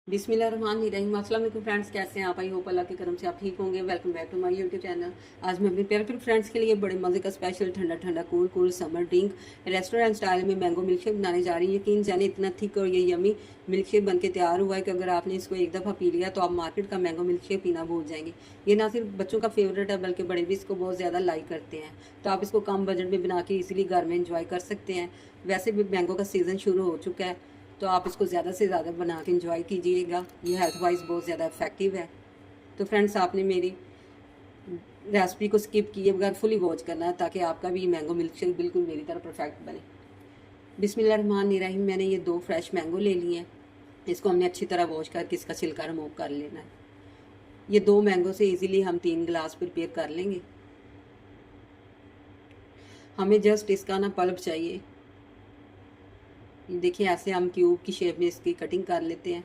बिस्मिल्लाहिर्रहमानिर्रहीम। अस्सलाम वालेकुम फ्रेंड्स, कैसे हैं आप? आई होप अल्लाह के करम से आप ठीक होंगे। Welcome back to my YouTube channel. आज मैं अपने प्यारे फ्रेंड्स के लिए बड़े मज़े का स्पेशल ठंडा ठंडा cool cool summer drink restaurant style में मैंगो मिल्क शेक बनाने जा रही हूँ। यकीन जाने इतना थिक और ये यमी मिल्क शेक बन के तैयार हुआ है कि अगर आपने इसको एक दफ़ा पी लिया तो आप मार्केट का मैंगो मिल्क शेक पीना भूल जाएंगे। ये ना सिर्फ बच्चों का फेवरेट है बल्कि बड़े भी इसको बहुत ज़्यादा लाइक करते हैं। तो आप इसको कम बजट में बना के इजीली घर में इंजॉय कर सकते हैं। वैसे भी मैंगो का सीज़न शुरू हो चुका है तो आप इसको ज़्यादा से ज़्यादा बना के इंजॉय कीजिएगा। ये हेल्थ वाइज बहुत ज़्यादा इफेक्टिव है। तो फ्रेंड्स, आपने मेरी रेसिपी को स्किप किए बगैर फुली वॉच करना है ताकि आपका भी मैंगो मिल्क शेक बिल्कुल मेरी तरह परफेक्ट बने। बिस्मिल्लाहिर्रहमानिर्रहीम। मैंने ये 2 फ्रेश मैंगो ले लिए हैं। इसको हमने अच्छी तरह वॉश करके इसका छिलका रिमूव कर लेना है। ये 2 मैंगो से इजीली हम 3 गिलास प्रिपेयर कर लेंगे। हमें जस्ट इसका ना पल्प चाहिए। देखिए, ऐसे हम क्यूब की शेप में इसकी कटिंग कर लेते हैं।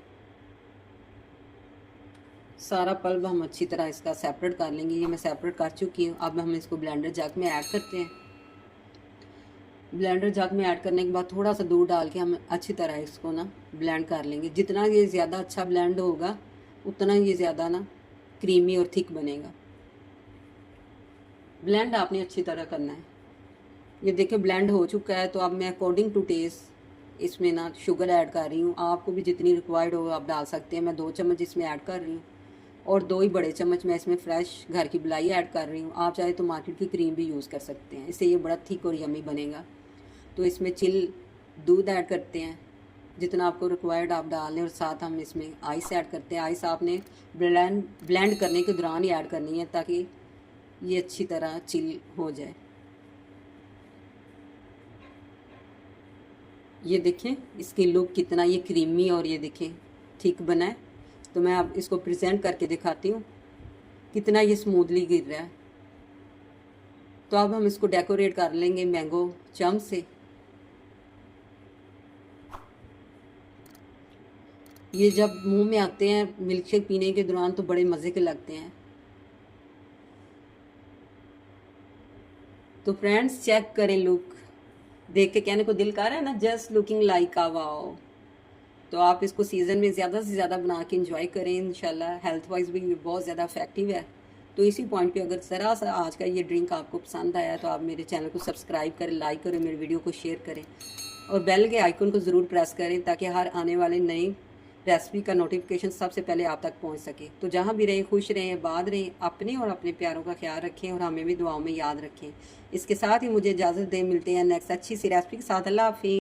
सारा पल्प हम अच्छी तरह इसका सेपरेट कर लेंगे। ये मैं सेपरेट कर चुकी हूँ। अब हम इसको ब्लेंडर जग में ऐड करते हैं। ब्लेंडर जग में ऐड करने के बाद थोड़ा सा दूध डाल के हम अच्छी तरह इसको ना ब्लेंड कर लेंगे। जितना ये ज़्यादा अच्छा ब्लेंड होगा उतना ये ज़्यादा ना क्रीमी और थिक बनेगा। ब्लेंड आपने अच्छी तरह करना है। ये देखिए ब्लेंड हो चुका है। तो अब मैं अकॉर्डिंग टू टेस्ट इसमें ना शुगर ऐड कर रही हूँ। आपको भी जितनी रिक्वायर्ड हो आप डाल सकते हैं। मैं 2 चम्मच इसमें ऐड कर रही हूँ और 2 ही बड़े चम्मच मैं इसमें फ्रेश घर की मलाई ऐड कर रही हूँ। आप चाहे तो मार्केट की क्रीम भी यूज़ कर सकते हैं। इससे ये बड़ा थिक और यमी बनेगा। तो इसमें चिल दूध ऐड करते हैं। जितना आपको रिक्वायर्ड आप डाल लें और साथ हम इसमें आइस ऐड करते हैं। आइस आपने ब्लेंड करने के दौरान ही ऐड करनी है ताकि ये अच्छी तरह चिल हो जाए। ये देखें इसकी लुक कितना ये क्रीमी और ये देखें ठीक बना है। तो मैं अब इसको प्रेजेंट करके दिखाती हूँ कितना ये स्मूथली गिर रहा है। तो अब हम इसको डेकोरेट कर लेंगे मैंगो चम से। ये जब मुंह में आते हैं मिल्क शेक पीने के दौरान तो बड़े मज़े के लगते हैं। तो फ्रेंड्स, चेक करें लुक। देख के कहने को दिल कर रहा है ना, जस्ट लुकिंग लाइक आ वाओ। तो आप इसको सीज़न में ज़्यादा से ज़्यादा बना के इंजॉय करें। इंशाल्लाह हेल्थ वाइज भी बहुत ज़्यादा इफेक्टिव है। तो इसी पॉइंट पे अगर ज़रा सा आज का ये ड्रिंक आपको पसंद आया तो आप मेरे चैनल को सब्सक्राइब करें, लाइक करें, मेरे वीडियो को शेयर करें और बेल के आइकन को ज़रूर प्रेस करें ताकि हर आने वाले नई रेसिपी का नोटिफिकेशन सबसे पहले आप तक पहुंच सके। तो जहां भी रहें खुश रहें, आबाद रहें, अपने और अपने प्यारों का ख्याल रखें और हमें भी दुआओं में याद रखें। इसके साथ ही मुझे इजाज़त दें। मिलते हैं नेक्स्ट अच्छी सी रेसिपी के साथ। अल्लाह हाफिज़।